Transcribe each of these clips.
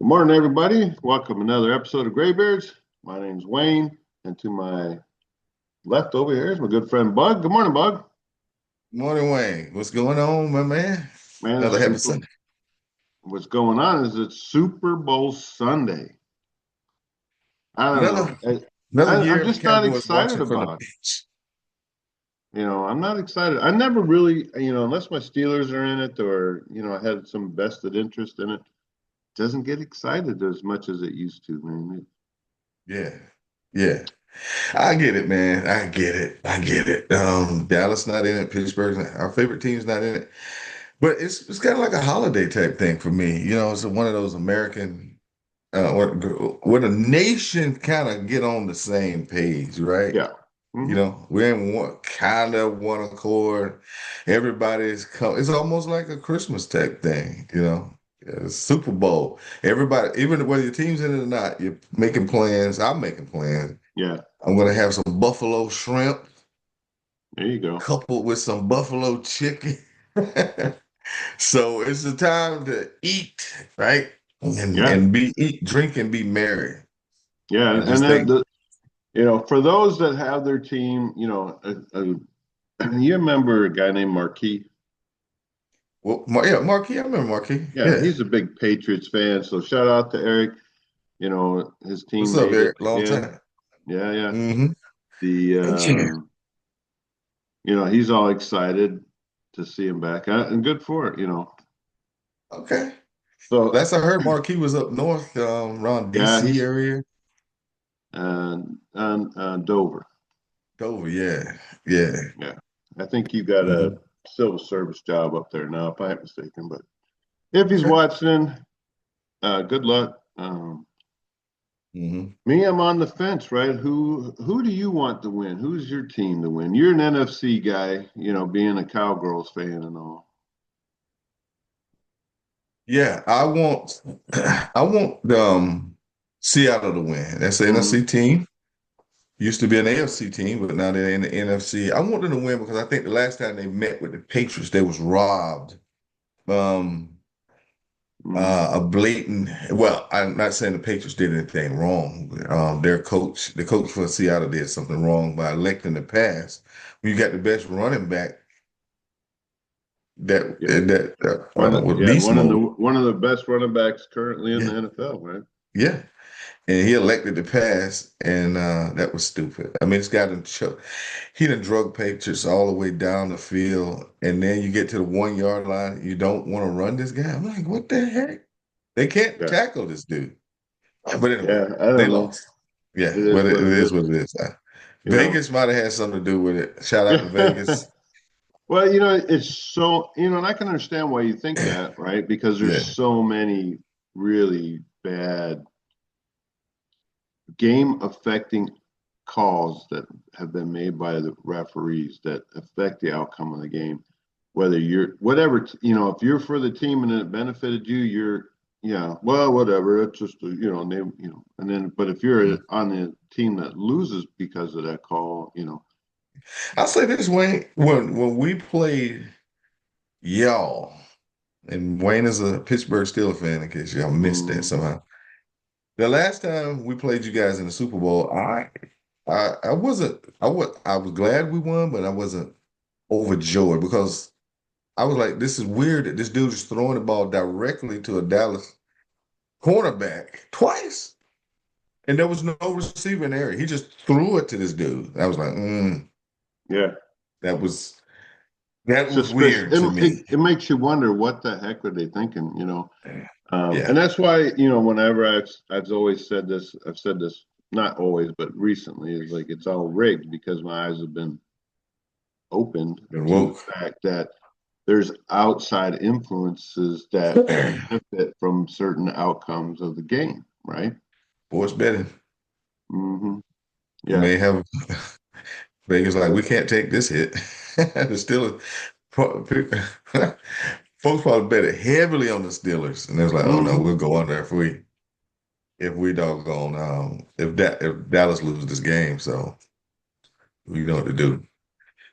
Good morning, everybody. Welcome to another episode of Graybeards. My name's Wayne, and to my left over here is my good friend Bug. Good morning, Bug. Morning, Wayne. What's going on, my man? Man, Another it's happy super. Sunday. What's going on is it's Super Bowl Sunday. I don't Another know. another I'm year of the just not Cowboys excited watching from the about it. bench. I'm not excited. I never really, unless my Steelers are in it or, I had some vested interest in it, doesn't get excited as much as it used to, man. Yeah, yeah. I get it, man. I get it. I get it. Dallas not in it. Our favorite team's not in it. But it's kind of like a holiday type thing for me. It's one of those American where the nation kind of get on the same page, right? Yeah. Hmm. We're in one kind of one accord. Everybody's come. It's almost like a Christmas type thing. Yeah, Super Bowl. Everybody, even whether your team's in it or not, you're making plans. I'm making plans. Yeah. I'm gonna have some buffalo shrimp There you go. coupled with some buffalo chicken. So it's the time to eat, right? And Yeah. and eat, drink, and be merry. Yeah. And And just then think, for those that have their team, you remember a guy named Marquis? well, yeah, Marquis. I remember Marquis. Yeah, Yeah. he's a big Patriots fan. So shout out to Eric. His What's team up, made it Eric? Long again. time. Yeah, yeah. Mm-hmm. The Yeah. he's all excited to see him back, and good for it. Okay. So Last I heard, Marquis was up north, around yeah, DC he's area. Dover. Dover, yeah. Yeah. Yeah, I think he got a Hmm. civil service job up there now, if I'm not mistaken. But if he's Okay. watching, good luck. Hmm. Me, I'm on the fence, right? Who do you want to win? Who's your team to win? You're an NFC guy, being a Cowgirls fan and all. Yeah, I want Seattle to win. That's the Hmm. NFC team. Used to be an AFC team, but now they're in the NFC. I want them to win because I think the last time they met with the Patriots, they was robbed. Um, Hmm. a blatant. Well, I'm not saying the Patriots did anything wrong. The coach for Seattle did something wrong by electing to pass. When you got the best running back Yeah, with yeah, beast mode. one of the best running backs currently in the Yeah, NFL, right? yeah. And he elected to pass, and that was stupid. I mean, it's got him. He done drug Patriots all the way down the field, and then you get to the 1 yard line. You don't want to run this guy. I'm like, what the heck? They can't Yeah, tackle this dude. But anyway, yeah. I they don't know. lost. Yeah, It is but what it it is is, what it is. you know. Vegas might have had something to do with it. Shout out to Vegas. Well, it's so, and I can understand why you think that, right? Because Yeah, there's so many really bad game affecting calls that have been made by the referees that affect the outcome of the game. Whether you're whatever, if you're for the team and it benefited you, yeah, well, whatever. It's just and then, but if you're mhm. on the team that loses because of that call, I'll say this, Wayne. When we played y'all, and Wayne is a Pittsburgh Steelers fan, in case y'all missed that mm, somehow. The last time we played you guys in the Super Bowl, I wasn't I was glad we won, but I wasn't overjoyed because I was like, this is weird that this dude is throwing the ball directly to a Dallas cornerback twice. And there was no receiver in the area. He just threw it to this dude. I was like, yeah, that was that was suspicious. weird to It me. makes you wonder what the heck are they thinking. And Yeah. that's why, whenever I've always said this, I've said this not always, but recently, is like it's all rigged because my eyes have been opened Been to the woke. fact that there's outside influences that benefit from certain outcomes of the game, right? Sports betting. Hmm. You Yeah, may have Vegas like, we can't take this hit. The Steelers, folks probably bet it heavily on the Steelers, and they was like, "Oh no, hmm, we'll go under if we doggone if Dallas loses this game." So we know what to do.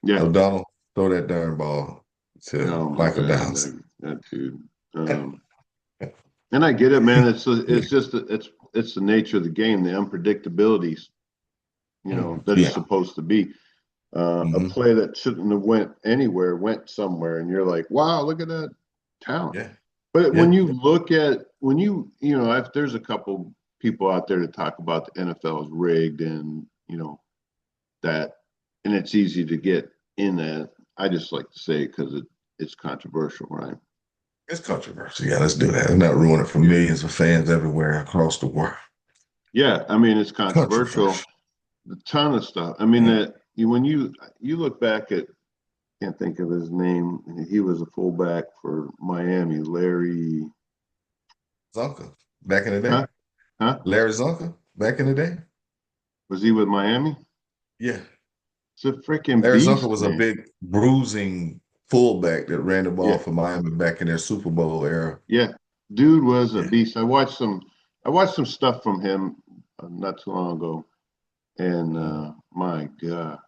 yeah. O'Donnell, throw that darn ball to Oh my Michael God, Downs. that dude. And I get it, man. It's just it's the nature of the game, the unpredictabilities, that it's Yeah. supposed to be. A Hmm. play that shouldn't have went anywhere went somewhere, and you're like, wow, look at that talent. Yeah. But when Yeah. you look at if there's a couple people out there to talk about the NFL is rigged and that, and it's easy to get in that. I just like to say it because it's controversial, right? It's controversial. Yeah, let's do that. Let's not ruin it for Yeah. millions of fans everywhere across the world. Yeah, I mean it's controversial. Controversial. A ton of stuff. I mean Mm. that when you look back at, can't think of his name. He was a fullback for Miami. Larry, Zonka, back in the day. huh? Huh? Larry Zonka, back in the day. Was he with Miami? Yeah. It's a freaking Larry Zonka beast, was a man. big bruising fullback that ran the ball Yeah, for Miami back in their Super Bowl era. yeah. Dude was a Yeah. beast. I watched some stuff from him not too long ago, and Mhm. my God,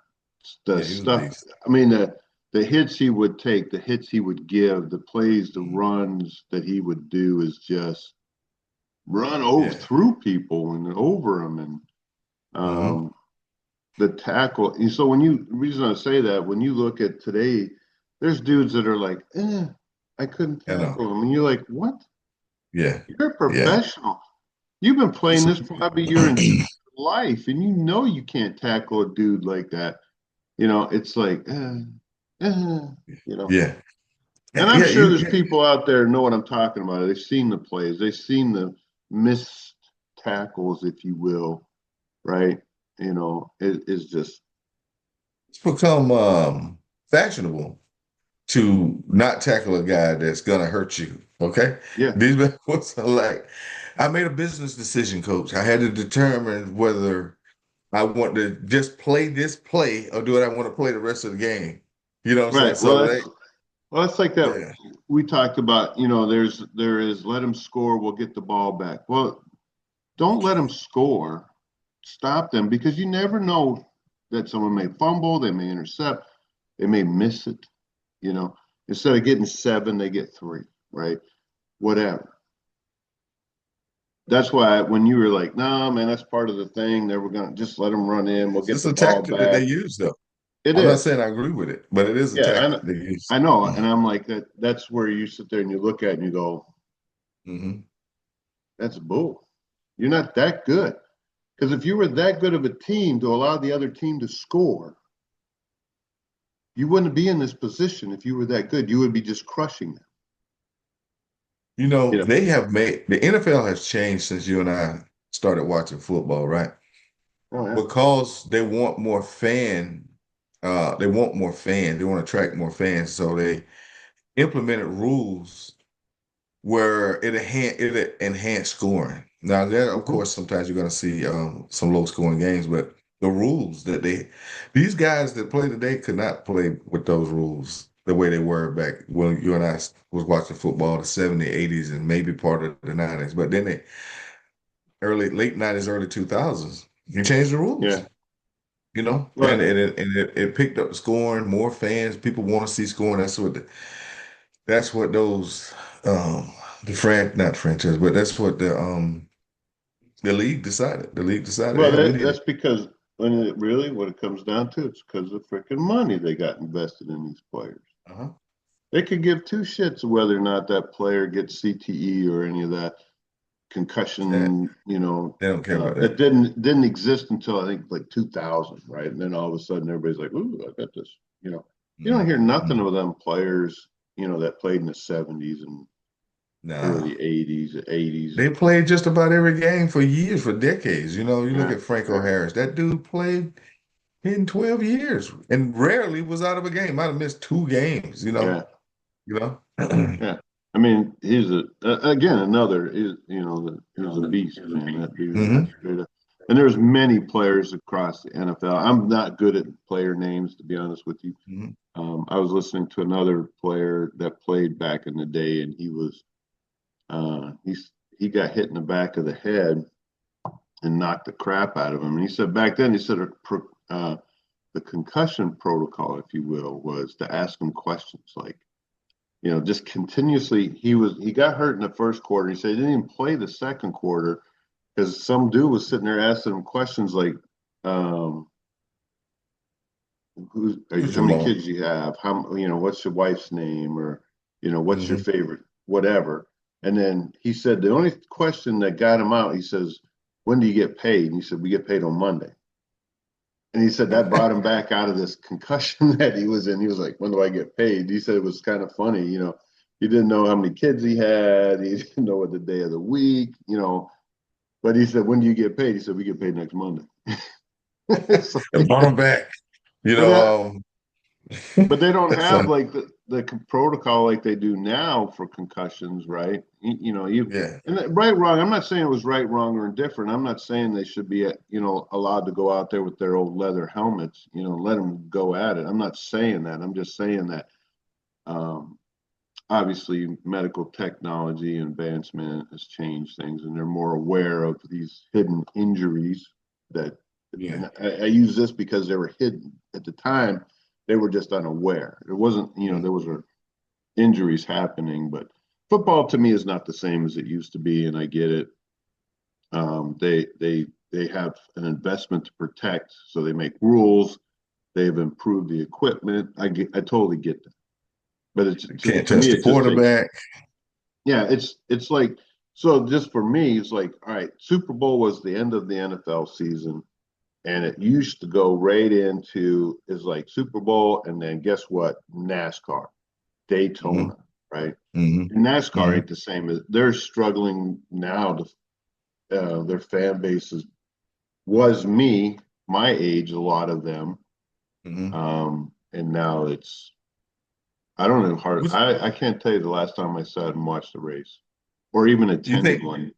the Yeah, he was a stuff. beast. I mean, the hits he would take, the hits he would give, the plays, the Mhm. runs that he would do is just run over Yeah. through people and over them, and Hmm. um, the tackle. And so the reason I say that, when you look at today, there's dudes that are like, I couldn't I know. tackle him, and you're like, what? Yeah. You're a Yeah. professional. You've been playing So, this probably your entire life, and you can't tackle a dude like that. It's like, uh, you know. yeah. And I'm Yeah. sure You, there's people out there know what I'm talking about. They've seen the plays, they've seen the missed tackles, if you will, right? It's just, it's become fashionable to not tackle a guy that's gonna hurt you. Okay. yeah, These was like, I made a business decision, coach. I had to determine whether I want to just play this play or do I want to play the rest of the game. You know what I'm saying? right. So they, Well, that's like that. yeah, We talked about, there is let them score, we'll get the ball back. Well, don't let them score. Stop them, because you never know that someone may fumble, they may intercept, they may miss it. You know, Instead of getting seven, they get three, right? Whatever. That's why when you were like, "No, man, that's part of the thing. That we're gonna just let them run in. We'll get it's the a ball tactic that they back." use, though. It I'm not is, saying I agree with it, but it is a yeah. tactic they use. I know, and I'm like that. That's where you sit there and you look at it and you go, Mm-hmm. "That's bull. You're not that good." Because if you were that good of a team to allow the other team to score, you wouldn't be in this position. If you were that good, you would be just crushing them. You know, You know? they have made the NFL has changed since you and I started watching football, right? Oh yeah. Because they want more they want more fans, they want to attract more fans. So they implemented rules where it enhanced scoring. Now, there, of Hmm. course, sometimes you're going to see some low scoring games, but the rules that these guys that play today could not play with those rules the way they were back when you and I was watching football the 70s, 80s, and maybe part of the 90s. But then they late 90s, early 2000s, you changed the rules. Yeah. And Well, it picked up scoring, more fans, people want to see scoring. That's what those the not franchise, but that's what the league decided. The league decided, well, hey, we need it. that's because what it comes down to, it's because of freaking money they got invested in these players. Uh-huh. They could give two shits whether or not that player gets CTE or any of that Yeah, concussion. they don't care about That that. didn't exist until I think like 2000, right? And then all of a sudden everybody's like, "Ooh, I got this." You don't hear nothing Mhm. of them players, that played in the 70s and Nah. early 80s. They played just about every game for years, for decades. You look Yeah, at Franco Harris. That dude played in 12 years and rarely was out of a game. Might have missed two games, yeah. you know. Yeah, I mean, he's again another is he's a beast, man. That dude is Hmm. straight up. And there's many players across the NFL. I'm not good at player names, to be honest with you. Hmm. I was listening to another player that played back in the day, and he got hit in the back of the head and knocked the crap out of him. And he said back then, the concussion protocol, if you will, was to ask him questions like, just continuously. He got hurt in the first quarter. He said he didn't even play the second quarter because some dude was sitting there asking him questions like, um, Who's how many Jamal? kids you have? What's your wife's name? Or, what's your Hmm. favorite, whatever. And then he said the only question that got him out, he says, when do you get paid? And he said, we get paid on Monday. And he said that brought him back out of this concussion that he was in. He was like, when do I get paid? He said it was kind of funny, he didn't know how many kids he had. He didn't know what the day of the week, but he said, when do you get paid? He said, we get paid next Monday. It's And brought him back. You but that, know, but they don't that's have like the protocol like they do now for concussions, right? yeah, And right, wrong. I'm not saying it was right, wrong, or indifferent. I'm not saying they should be, allowed to go out there with their old leather helmets, let them go at it. I'm not saying that. I'm just saying that, um, obviously medical technology and advancement has changed things, and they're more aware of these hidden injuries that. yeah. And I use this because they were hidden at the time. They were just unaware. It wasn't, Mm. there was injuries happening, but football to me is not the same as it used to be, and I get it. They have an investment to protect, so they make rules. They've improved the equipment. I totally get that, but it's You can't to touch me the it just takes. quarterback. Yeah, it's like, so just for me, it's like, all right, Super Bowl was the end of the NFL season, and it used to go right into is like Super Bowl, and then guess what? NASCAR, Hmm. Daytona, right? Hmm. And NASCAR Hmm. ain't the same as they're struggling now to their fan bases was me, my age, a lot of them. Hmm. And now it's I don't know hard What's, I can't tell you the last time I sat and watched a race or even you attended think one.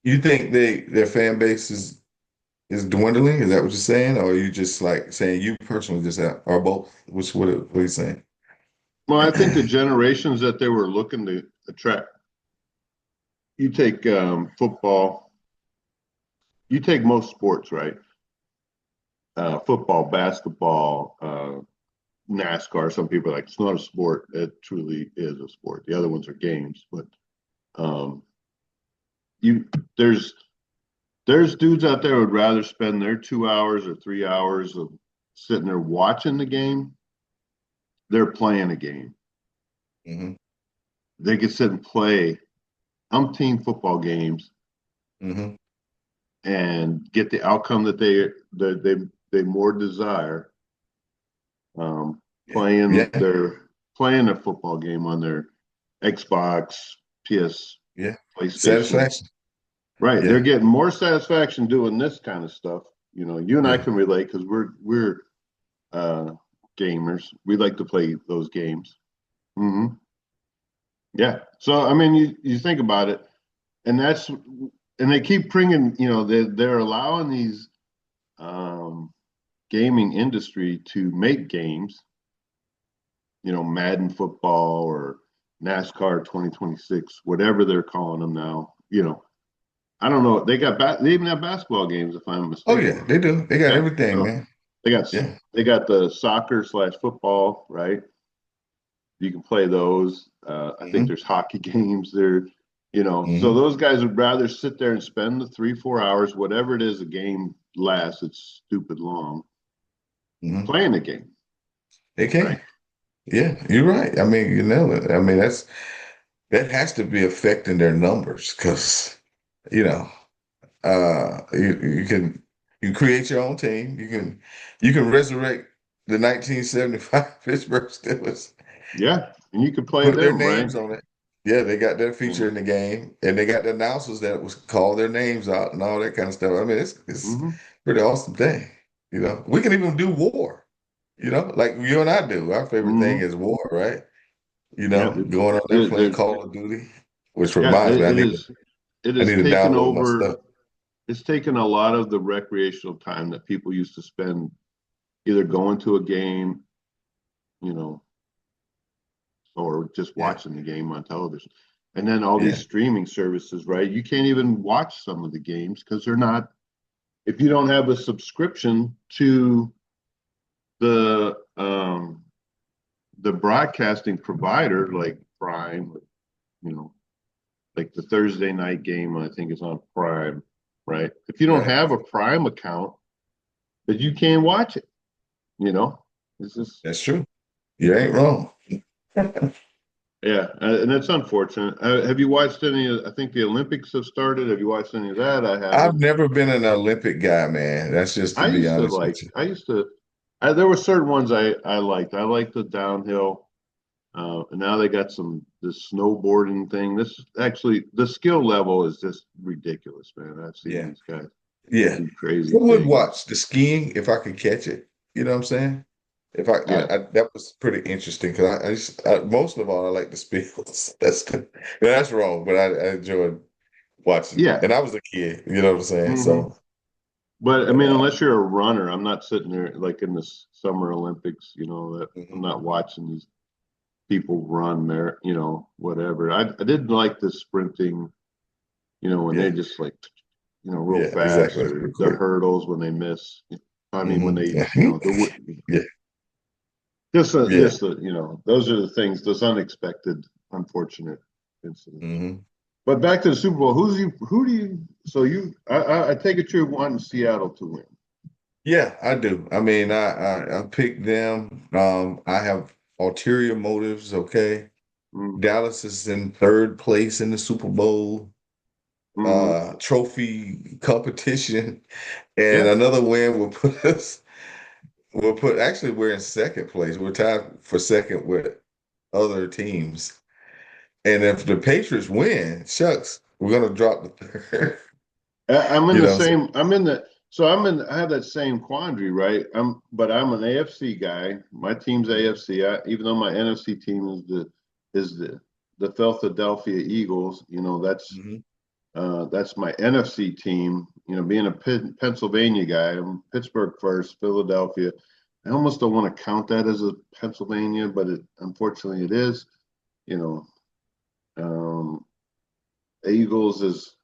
you think their fan base is dwindling? Is that what you're saying, or are you just like saying you personally just have, or both? What are you saying? Well, I think the generations that they were looking to attract, you take football, you take most sports, right? Football, basketball, NASCAR. Some people are like it's not a sport. It truly is a sport. The other ones are games, but um, you there's there's dudes out there who would rather spend their 2 hours or 3 hours of sitting there watching the game. They're playing a game. Hmm. They could sit and play umpteen football games Hmm. and get the outcome that they more desire, um, Yeah, playing yeah, their playing a football game on their Xbox, PS, yeah. PlayStation. Satisfaction. Right, they're Yeah, getting more satisfaction doing this kind of stuff. You and I yeah. can relate because we're uh, gamers. We like to play those games. Hmm. Yeah. So I mean, you think about it, and they keep bringing. They're allowing these um, gaming industry to make games. Madden football or NASCAR 2026, whatever they're calling them now. I don't know. They even have basketball games, if I'm Oh mistaken. yeah, they do. They got Yeah. everything, So man. they got Yeah. they got the soccer/football, right? You can play those. I think Hmm. there's hockey games there. So Hmm. those guys would rather sit there and spend the 3-4 hours, whatever it is a game lasts. It's stupid long Hmm. playing the game, They right? can. Yeah, you're right. I mean, you know, I mean that has to be affecting their numbers because you know, you can create your own team. You can resurrect the 1975 Pittsburgh Steelers, Yeah, and you can play put their them, right? names on it. Yeah, they got their Yeah. feature in the game, and they got the announcers that was call their names out and all that kind of stuff. I mean, it's Hmm. pretty awesome thing. You know, we can even do war. You know, like you and I do. Our favorite thing Hmm. is war, right? You Yeah, know, going on there playing Call of Duty, which yeah. reminds me, It is. It I has need to taken download my over. stuff. It's taken a lot of the recreational time that people used to spend either going to a game, you know, or just Yeah, watching the game on television. And then all these yeah, streaming services, right? You can't even watch some of the games because they're not, if you don't have a subscription to the the broadcasting provider like Prime, you know, like the Thursday night game, I think is on Prime, right? If you don't Right. have a Prime account, that you can't watch it, you know. It's just That's true. You ain't wrong. yeah, and it's unfortunate. Have you watched any of, I think the Olympics have started. Have you watched any of that? I I've haven't. never been an Olympic guy, man. That's just to be honest with you. I used to, there were certain ones I liked. I liked the downhill. And now they got this snowboarding thing. This actually, the skill level is just ridiculous, man. I've seen Yeah. these guys Yeah. do I crazy would things. watch the skiing if I could catch it. You know what I'm saying? If Yeah, I that was pretty interesting because most of all I like the speeds. That's wrong, but I enjoyed watching, yeah. and I was a kid. You know what I'm saying? hmm So, But I but mean, unless you're a runner, I'm not sitting there like in the Summer Olympics. That I'm mhm. not watching these people run there. Whatever. I didn't like the sprinting. When they Yeah, just like real yeah, fast, exactly. or Real the quick. hurdles when they miss. I mean, when Hmm. they, the Yeah, yeah. those are the things, those unexpected, unfortunate incidents. Hmm. But back to the Super Bowl, who do you? So I take it you're wanting Seattle to win. Yeah, I do. I mean, I picked them. I have ulterior motives. Okay, Mm-hmm. Dallas is in third place in the Super Bowl trophy competition, and Yeah, another win will put us. Will put actually we're in second place. We're tied for second with other teams. And if the Patriots win, shucks, we're gonna drop the third. I'm in You the know what I'm same. I'm in the. So I have that same quandary, right? But I'm an AFC guy. My team's saying? AFC. Even though my NFC team is the Philadelphia Eagles. Hmm. That's my NFC team. Being a Pennsylvania guy, I'm Pittsburgh first, Philadelphia. I almost don't want to count that as a Pennsylvania, but unfortunately it is. You know, um, Eagles is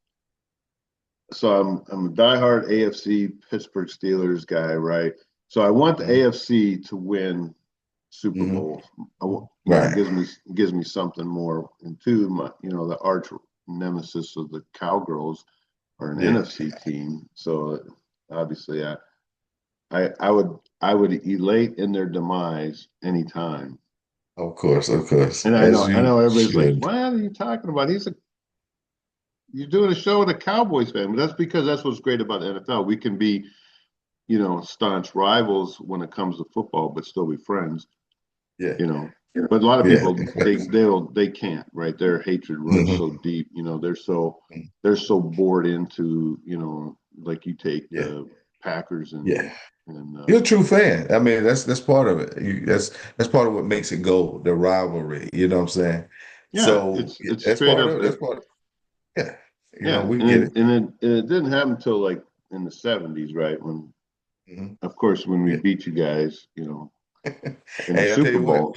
so I'm a diehard AFC Pittsburgh Steelers guy, right? So I want the Hmm. AFC to win Super Hmm. Bowl. It Right. gives me something more. And two, the arch nemesis of the Cowgirls are an Yeah. NFC team. So obviously, I would elate in their demise anytime. Of course, And I as know I you know everybody's like, should. what are you talking about? You're doing a show with a Cowboys fan, but that's because that's what's great about the NFL. We can be staunch rivals when it comes to football, but still be friends. Yeah. You know, but a lot of Yeah. people they can't, right? Their hatred runs Hmm. so deep. They're so bored into like you take Yeah. the Packers Yeah. and You're a true fan. I mean, that's part of it. That's part of what makes it go, the rivalry. You know what I'm saying? yeah, So it's that's straight part up. of it. That's part. Yeah. Yeah, We and get it, it. and it and it didn't happen until like in the '70s, right? When, Hmm. of course, when we Yeah. beat you guys, in the Hey, I'll tell Super you what, Bowl.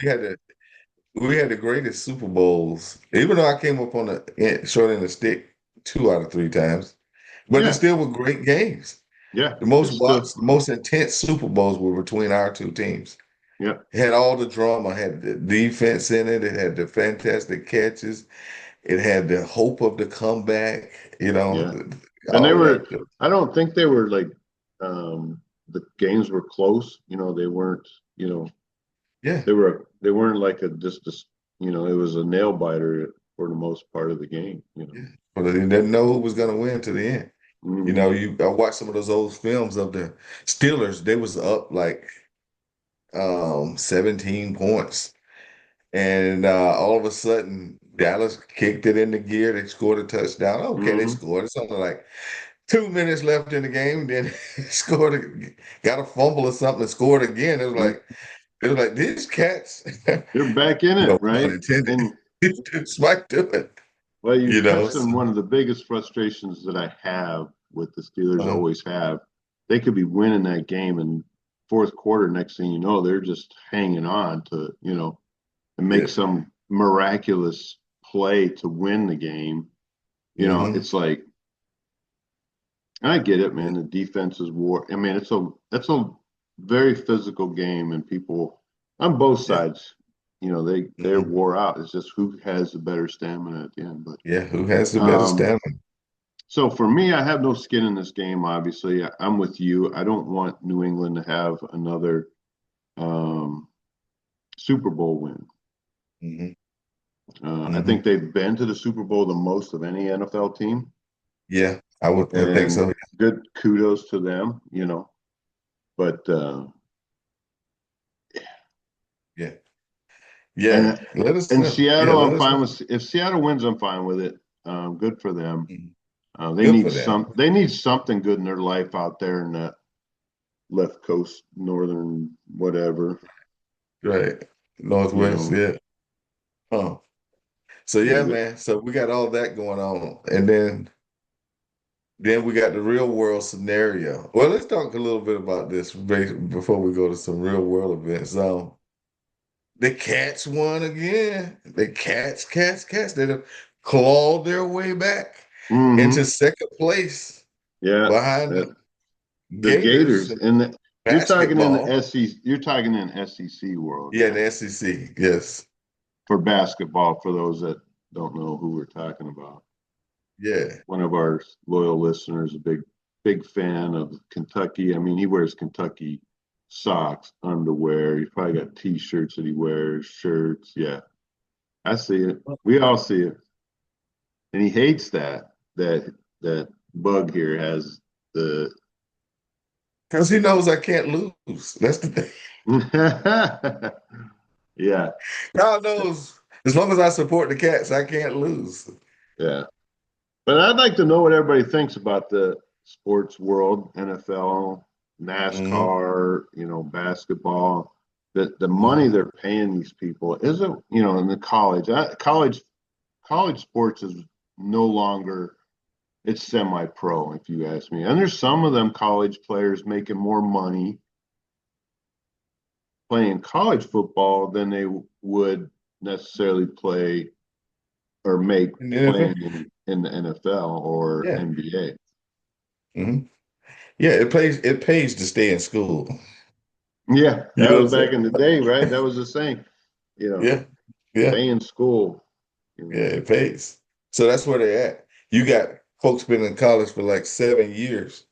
we had the greatest Super Bowls, even though I came up on the short end of the stick 2 out of 3 times, but they Yeah, still were great games. yeah, The most it's still. watched, the most intense Super Bowls were between our two teams. Yeah, It had all the drama, had the defense in it, it had the fantastic catches, it had the hope of the comeback, yeah. And they all were. that. I don't think they were like the games were close. They weren't. You know, Yeah. they weren't like it was a nail biter for the most part of the game. Yeah. But they didn't know who was going to win to the end. Hmm. I watched some of those old films of the Steelers. They was up like 17 points. And all of a sudden, Dallas kicked it into gear. They scored a touchdown. Okay, they Hmm. scored. It's only like 2 minutes left in the game. Then scored, got a fumble or something, and scored again. It was like these cats, They're back in it, no pun right? intended, And just might do it. well, You you know, touched on so, one of the biggest frustrations that I have with the Steelers, uh, always have. They could be winning that game in fourth quarter. Next thing you know, they're just hanging on to, and make yeah. some miraculous play to win the game. Hmm. It's like, I get it, man. The defense is war. I mean, it's a very physical game, and people on both Yeah. sides. they're Mhm. wore out. It's just who has the better stamina at the end. But Yeah, who has the better um, stamina? so for me, I have no skin in this game. Obviously, I'm with you. I don't want New England to have another um, Super Bowl win. Hmm. I Hmm. think they've been to the Super Bowl the most of any NFL team, Yeah, I think and so. good kudos to them. But Yeah. Yeah. and Let us and know. Yeah, Seattle, let I'm us fine know. with. If Seattle wins, I'm fine with it. Good for them. Mhm. They Good need for them. some. They need something good in their life out there in that left coast, northern, whatever. Right. You Northwest, know, yeah. Huh. So you yeah, get, man. So we got all that going on. And then we got the real world scenario. Well, let's talk a little bit about this before we go to some real world events. The Cats won again. The Cats. They done clawed their way back into hmm second place yeah. behind That, the the Gators Gators in and you're talking in the basketball. SEC. You're talking in SEC world, Yeah, in yeah. the SEC. Yes. For basketball, for those that don't know who we're talking about. Yeah. One of our loyal listeners, a big fan of Kentucky. I mean, he wears Kentucky socks, underwear. He's probably got T-shirts that he wears, shirts. Yeah, I see it. We all see it, and he hates that bug here has the. Because he knows I can't lose. That's the thing. Yeah, God knows as long as I support the Cats, I can't lose. yeah. But I'd like to know what everybody thinks about the sports world, NFL, Hmm. NASCAR, basketball. The money Hmm. they're paying these people isn't, in the college sports is no longer it's semi-pro, if you ask me. And there's some of them college players making more money playing college football than they would necessarily play or make In the NFL. playing in the NFL or Yeah. NBA. Hmm. Yeah, it pays to stay in school. Yeah, You that know what was I'm back in the day, right? saying? That was the saying, Yeah. Yeah. stay in school. Yeah, it pays. So that's where they're at. You got folks been in college for like 7 years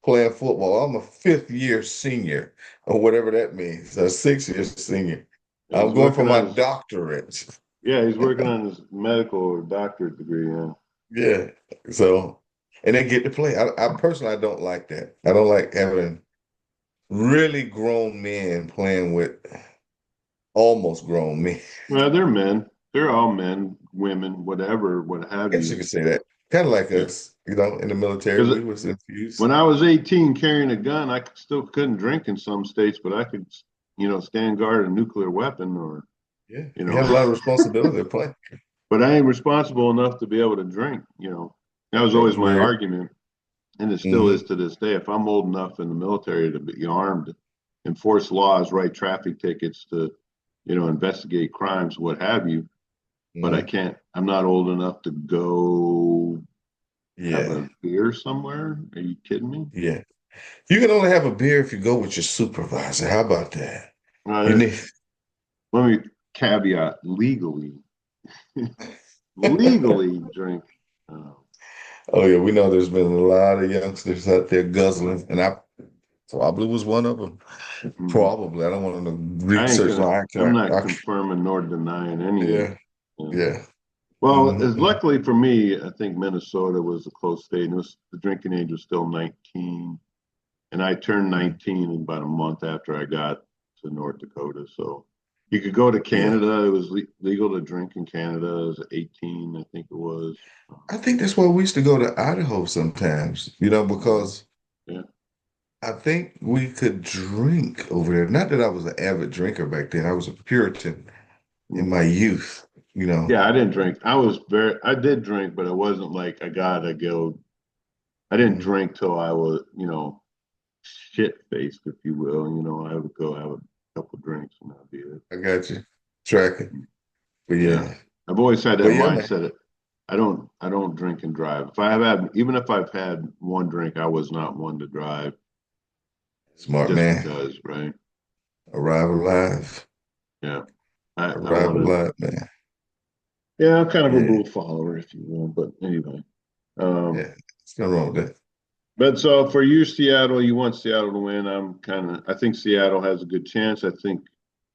playing football. I'm a fifth year senior or whatever that means, a 6 year senior. And I'm he's going for working my on his doctorate. yeah, he's working on his medical or doctorate degree. Yeah. Yeah. So, and they get to play. I personally, I don't like that. I don't like having really grown men playing with almost grown men. Well, they're men. They're all men, women, whatever, what have I guess you you. could say that. Kind of like Yeah. us, in the military, Because we was when infused. I was 18 carrying a gun, I still couldn't drink in some states, but I could, stand guard a nuclear weapon or, Yeah, you you know, had a lot of responsibility to play. but I ain't responsible enough to be able to drink. That was That always was my weird. argument. And it still is Hmm. to this day. If I'm old enough in the military to be armed, enforce laws, write traffic tickets to, investigate crimes, what have you, but I Hmm. can't, I'm not old enough to go have Yeah, a beer somewhere. Are you kidding me? yeah. You can only have a beer if you go with your supervisor. How about that? You Uh, need. Let me caveat legally, legally drink. Uh, Oh yeah, we know there's been a lot of youngsters out there guzzling, and I probably was one of them. mm, Probably. I don't want to I ain't research no gonna, I'm not I confirming nor denying any of yeah, it. Yeah. yeah. Well, as Hmm. luckily for me, I think Minnesota was a close state. And the drinking age was still 19, and I turned Hmm. 19 in about a month after I got to North Dakota. So you could go to Yeah. Canada. It was legal to drink in Canada. It was 18, I think it was. I think that's why we used to go to Idaho sometimes, Yeah, because yeah. I think we could drink over there. Not that I was an avid drinker back then. I was a Puritan in my Mhm. youth, you know. Yeah, I didn't drink. I did drink, but it wasn't like I gotta go. I didn't Mhm. drink till I was, shit faced, if you will. I would go have a couple drinks and that'd be it. I got you. Tracking. But Yeah. yeah. I've always had But that yeah, man. mindset. I don't drink and drive. Even if I've had one drink, I was not one to drive Smart just man. because, right? Arrive alive. Yeah. I Ride the want to. line, man. Yeah, I'm kind of a Yeah, rule follower, if you will. But anyway, um, yeah. It's nothing wrong with that. but so for you, Seattle, you want Seattle to win. I think Seattle has a good chance. I think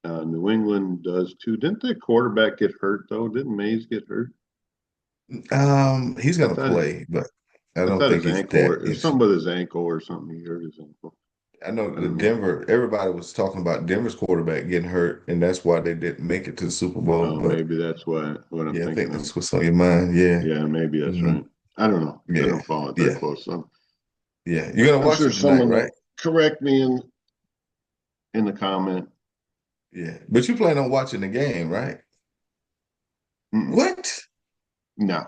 New England does too. Didn't their quarterback get hurt though? Didn't Mays get hurt? He's I gonna thought it, play, but I I don't thought think his he's ankle that or it was issue. something with his ankle or something. He hurt his ankle. I know I the don't know. Denver, everybody was talking about Denver's quarterback getting hurt, and that's why they didn't make it to the Super Bowl. Oh, But maybe that's what I'm yeah, I thinking think of. that's what's on your mind. Yeah. Yeah, maybe that's Hmm. right. I don't know. I Yeah. don't follow it that Yeah. close. So Yeah. You're gonna I'm watch sure it tonight, someone right? will correct me in the comment. Yeah. But you plan on watching the game, right? Mm-mm. What? No.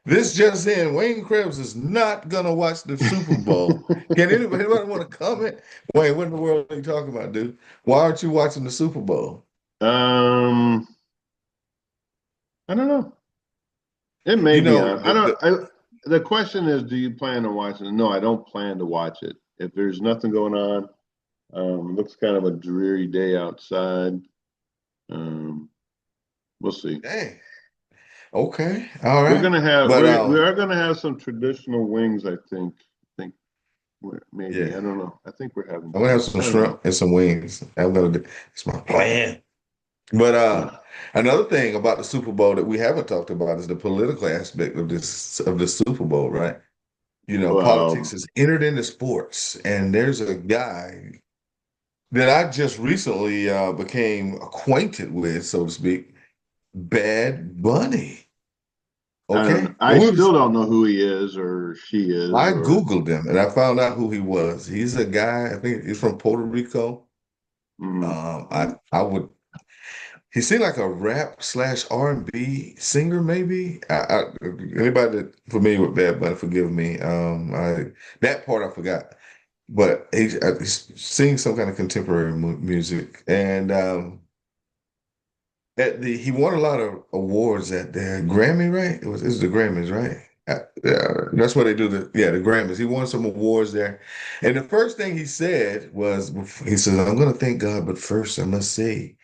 This just in, Wayne Krebs is not gonna watch the Super Bowl. Can anybody want to comment? Wayne, what in the world are you talking about, dude? Why aren't you watching the Super Bowl? um, I don't know. It may You be know, on. I don't. The question is, do you plan to watch it? No, I don't plan to watch it. If there's nothing going on, looks kind of a dreary day outside. Um, we'll see. dang. Okay. All We're right. gonna have But we are gonna have some traditional wings. I think maybe yeah. I don't know. I think we're having I'm gonna have some. some I don't know. shrimp and some wings. I'm gonna do it's my plan. But Yeah. another thing about the Super Bowl that we haven't talked about is the political aspect of the Super Bowl, right? You know, politics Well, has entered into sports, and there's a guy that I just recently became acquainted with, so to speak, Bad Bunny. I don't know. Okay, I and still don't know who he is or she is I or. Googled him and I found out who he was. He's a guy, I think he's from Puerto Rico. Mm, I would he seemed like a rap slash R&B singer, maybe. Anybody that familiar with Bad Bunny, forgive me. That part I forgot, but he's singing some kind of contemporary music, and he won a lot of awards at the Grammy, right? It was the Grammys, right? That's what they do. The Grammys. He won some awards there, and the first thing he said was, he says, "I'm going to thank God, but first I must say,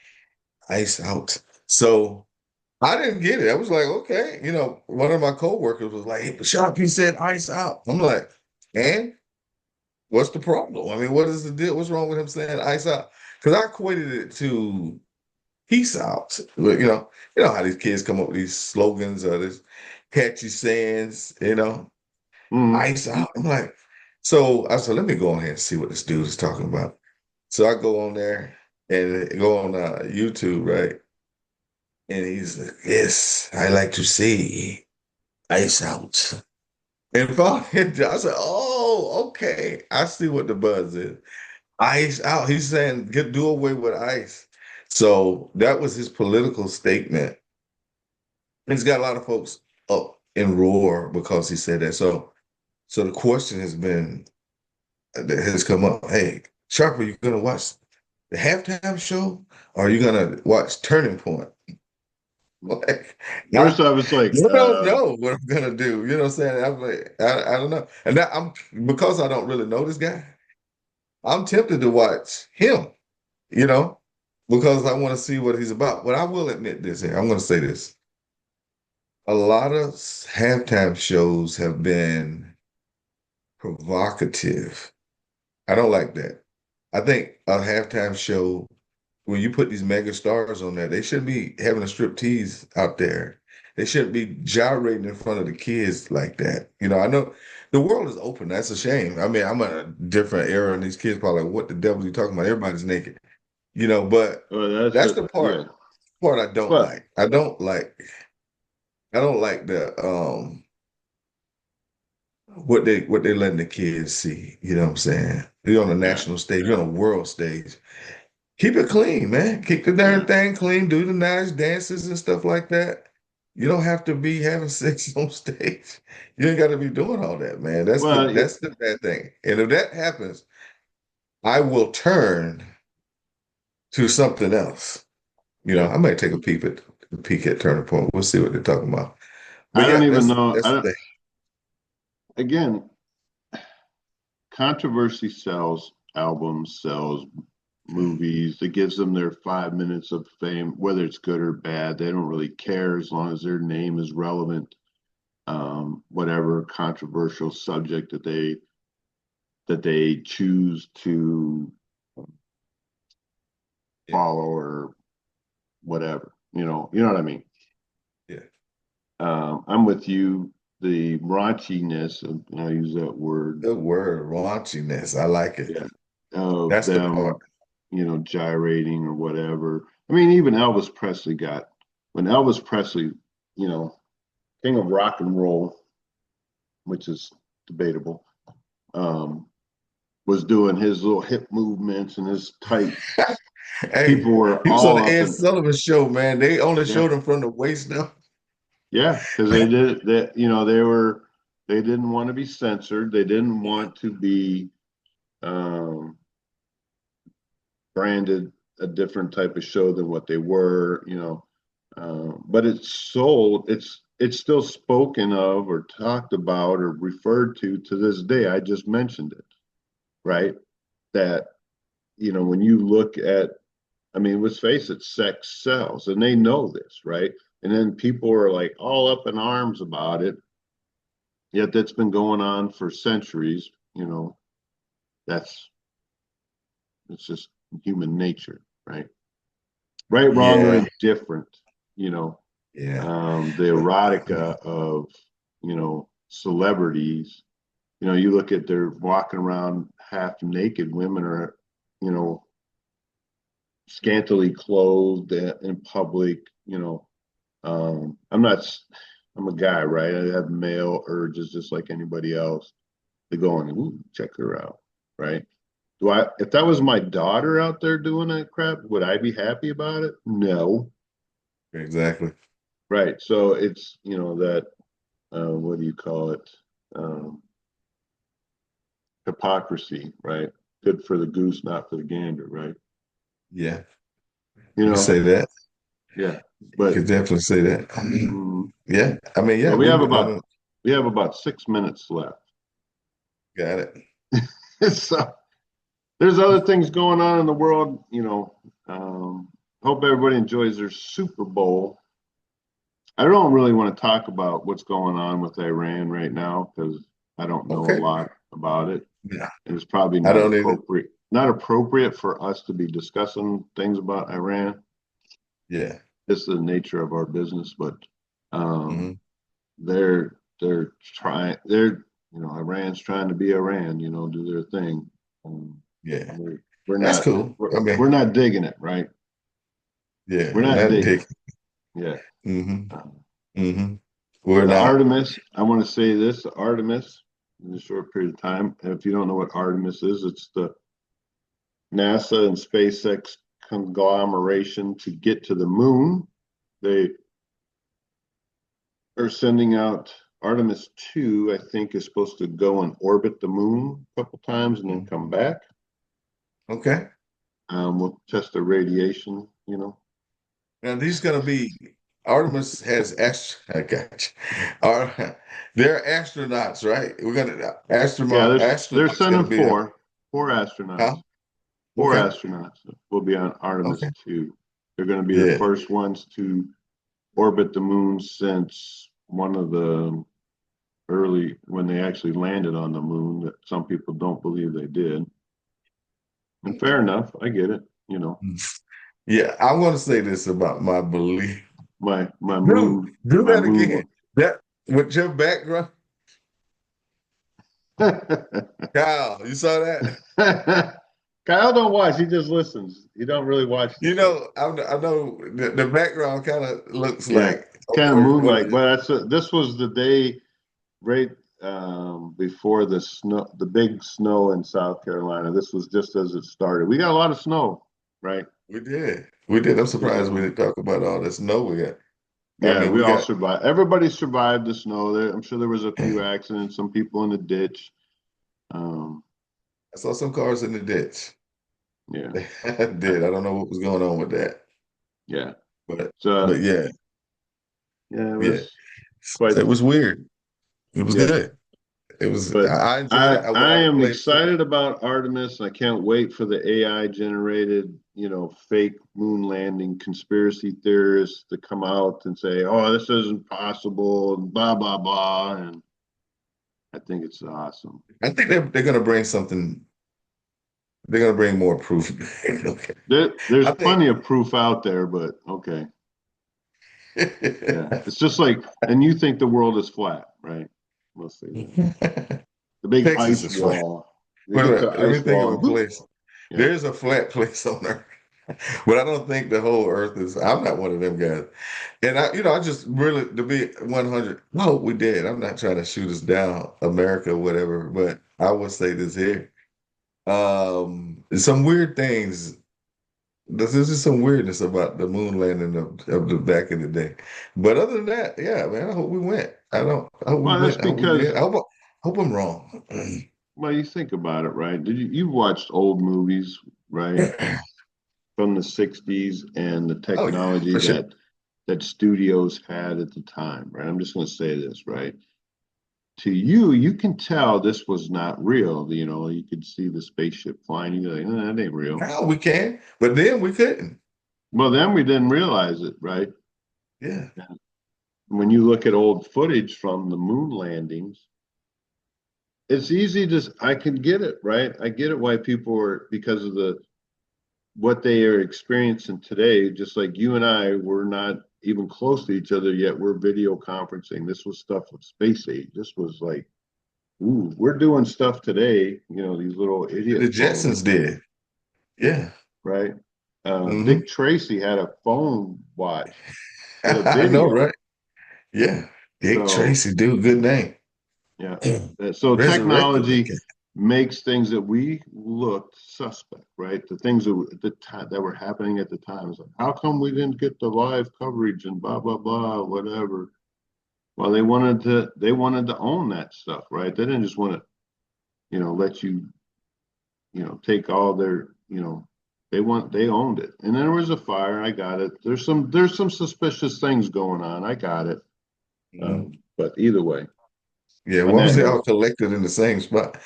ice out." So I didn't get it. I was like, okay, one of my coworkers was like, "Hey, Sharp, he said ice out." I'm like, and what's the problem? I mean, what is the deal? What's wrong with him saying ice out? Because I equated it to peace out. But, you know how these kids come up with these slogans or these catchy sayings, mm, ice out. I'm like, so I said, let me go on here and see what this dude is talking about. So I go on there and go on YouTube, right? And he's like, yes, I like to say ice out. And finally, I said, oh, okay. I see what the buzz is. Ice out. He's saying, do away with ice. So that was his political statement. He's got a lot of folks up in roar because he said that. So the question that has come up, hey, Sharp, are you gonna watch the halftime show or are you gonna watch Turning Point? Like, First I, off, it's like, you don't know what I'm gonna do. You know what I'm saying? I'm like, I don't know. And that I'm because I don't really know this guy, I'm tempted to watch him, you know, because I want to see what he's about. But I will admit this here. I'm gonna say this. A lot of halftime shows have been provocative. I don't like that. I think a halftime show, when you put these mega stars on there, they shouldn't be having a strip tease out there. They shouldn't be gyrating in front of the kids like that. I know the world is open. That's a shame. I mean, I'm in a different era, and these kids probably like, what the devil are you talking about? Everybody's naked. But well, that's that's a the yeah. part I don't But like. I don't like the what they letting the kids see. You know what I'm saying? You're on a yeah, national stage, you're on a world stage. Keep it clean, man. Keep the darn yeah. thing clean. Do the nice dances and stuff like that. You don't have to be having sex on stage. You ain't got to be doing all that, man. That's the Well, yeah, that's the bad thing. And if that happens, I will turn to something else. yeah. I might take a peek at Turning Point. We'll see what they're talking about. But I don't yeah, even that's know. that's I the don't. thing. Again, controversy sells, albums sells, movies. It gives them their 5 minutes of fame, whether it's good or bad. They don't really care as long as their name is relevant. Whatever controversial subject that they choose to Yeah. follow or whatever. You know what I mean. Yeah. I'm with you. The raunchiness, and I use that word, Good word, raunchiness. I like it. yeah, of That's the part. them, gyrating or whatever. I mean, even Elvis Presley when Elvis Presley, you know, king of rock and roll, which is debatable, um, was doing his little hip movements and his tights. Hey, People were he was on all the up Ed and Sullivan show, man. They only yeah, showed him from the waist down. yeah, because they did that. They didn't want to be censored. They didn't want to be um, branded a different type of show than what they were. But it's sold. It's still spoken of or talked about or referred to this day. I just mentioned it, right? That when you look at, I mean, let's face it, sex sells, and they know this, right? And then people are like all up in arms about it. Yet that's been going on for centuries. That's it's just human nature, right? Right, wrong, or Yeah, indifferent. You know, yeah. the erotica of celebrities. You look at they're walking around half naked. Women are, you know, scantily clothed in public. I'm not. I'm a guy, right? I have male urges just like anybody else to go and ooh, check her out, right? Do I? If that was my daughter out there doing that crap, would I be happy about it? No, Exactly. right? So it's that what do you call it? Um, Hypocrisy, right? Good for the goose, not for the gander, right? Yeah. You You can know, say that. yeah. You But could definitely say that. mm, Yeah. I mean, yeah, yeah, we have about 6 minutes left. got it. So there's other things going on in the world. Hope everybody enjoys their Super Bowl. I don't really want to talk about what's going on with Iran right now because I don't know a Okay. lot about it. Yeah. And it's probably I don't either. not appropriate for us to be discussing things about Iran. Yeah. It's the nature of our business, but um, Hmm. they're trying. Iran's trying to be Iran. Do their thing. Yeah. We're That's not cool. I mean, we're not digging it, right? yeah, We're not not digging dick. it. Yeah. Hmm. Um, Hmm. We're the not. Artemis. I want to say this: the Artemis, in a short period of time. And if you don't know what Artemis is, it's the NASA and SpaceX conglomeration to get to the moon. They are sending out Artemis 2, I think, is supposed to go and orbit the moon a couple times and then Mhm. come back. Okay. We'll test the radiation. Now these gonna be Artemis has I got you. Are they're astronauts, right? We're gonna Yeah, they're astronauts gonna sending be there. four astronauts. Huh? Four Okay. astronauts will be on Artemis Okay. 2. They're going to be the Yeah. first ones to orbit the moon since one of the early when they actually landed on the moon that some people don't believe they did. And fair enough, I get it. Yeah, I want to say this about my belief. My Do moon do my that moon again. That with your background, Kyle, you saw that? Kyle don't watch, he just listens. He don't really watch the You show. know, I know the background kind of looks Yeah, like kind of what moonlight. But this was the day right before the big snow in South Carolina. This was just as it started. We got a lot of snow, right? we did. We did. I'm surprised we So didn't talk about all this snow we got. I yeah, mean, we we all got survived. Everybody survived the snow. I'm sure there was a few accidents, some people in the ditch. Um, I saw some cars in the ditch. yeah, I did. I don't know what was going on with that. yeah. But So yeah, yeah, it yeah. was quite It was weird. It was yeah. good. It was. But I enjoyed I it. I I would am play it too. excited about Artemis. I can't wait for the AI generated, fake moon landing conspiracy theorists to come out and say, "Oh, this isn't possible," and blah blah blah. And I think it's awesome. I think they're gonna bring something. They're gonna bring more proof. Okay. There's I think. plenty of proof out there, but okay, yeah, it's just like, and you think the world is flat, right? Let's say that the big Texas ice is flat. wall. They Wait a get to minute, let me ice think of wall, a and boop. place. Yeah. There's a flat place on Earth, but I don't think the whole Earth is. I'm not one of them guys, and I just really to be 100. No, we did. I'm not trying to shoot us down, America, or whatever. But I will say this here: some weird things. There's just some weirdness about the moon landing of the back in the day. But other than that, yeah, man, I hope we went. I don't. I hope we Well, that's went. I hope we did. because, Hope I'm wrong. well, you think about it, right? You've watched old movies, right, from the '60s and the Oh yeah, technology for sure. that studios had at the time, right? I'm just going to say this, right? To you, you can tell this was not real. You could see the spaceship flying. You're like, that ain't real. Now we can, but then we couldn't. Well, then we didn't realize it, right? Yeah. When you look at old footage from the moon landings, it's easy to, I can get it, right? I get it why people are, because of what they are experiencing today, just like you and I were not even close to each other yet. We're video conferencing. This was stuff with space age. This was like, ooh, we're doing stuff today, these little The idiot phones, Jetsons did. Yeah. right? Hmm. Dick Tracy had a phone watch with a I know, video. right? Yeah. Dick So, Tracy, dude, good name. yeah. So Resurrected the technology cat. makes things that we looked suspect, right? The things that were happening at the time. It's like, how come we didn't get the live coverage and blah blah blah, whatever. Well, they wanted to own that stuff, right? They didn't just want to, let you, take all their, they owned it. And then there was a fire. I got it. There's some suspicious things going on. I got it. Mhm. But either way, Yeah, on what was that they all note, collected in the same spot?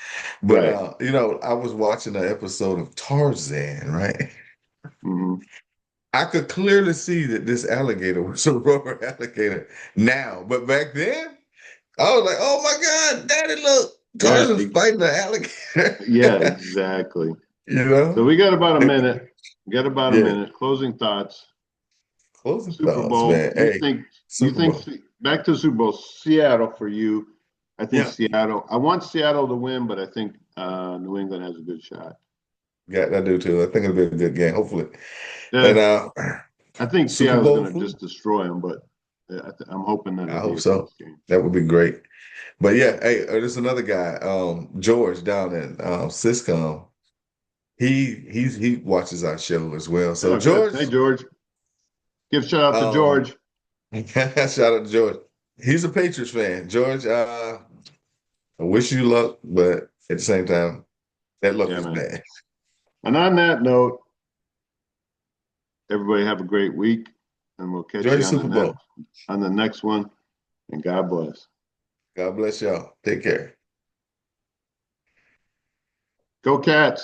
But right. I was watching an episode of Tarzan, right? Hmm. I could clearly see that this alligator was a rubber alligator now, but back then, I was like, "Oh my God, Daddy, look, Yeah, Tarzan's fighting the alligator." yeah, exactly. You So know? we got about a minute. We got about a Yeah. minute. Closing thoughts. Closing Super thoughts, Bowl. man. You Hey, think you Super think Bowl. back to the Super Bowl? Seattle for you. I think Yeah, Seattle. I want Seattle to win, but I think New England has a good shot. got I do too. I think it'll be a good game, hopefully. And Yeah, I think Super Seattle's Bowl going to food. just destroy them, but I'm hoping that I it'll be hope a so. close game. That would be great. But yeah, hey, there's another guy, George down in Syscom. He watches our show as well. So Oh, good. George, Hey, George. Give a shout out to um, George. shout out to George. He's a Patriots fan. George, I wish you luck, but at the same time, that luck Yeah, is man. bad. And on that note, everybody have a great week, and we'll Enjoy catch the you on the Super next Bowl. one. And God bless. God bless y'all. Take care. Go Cats.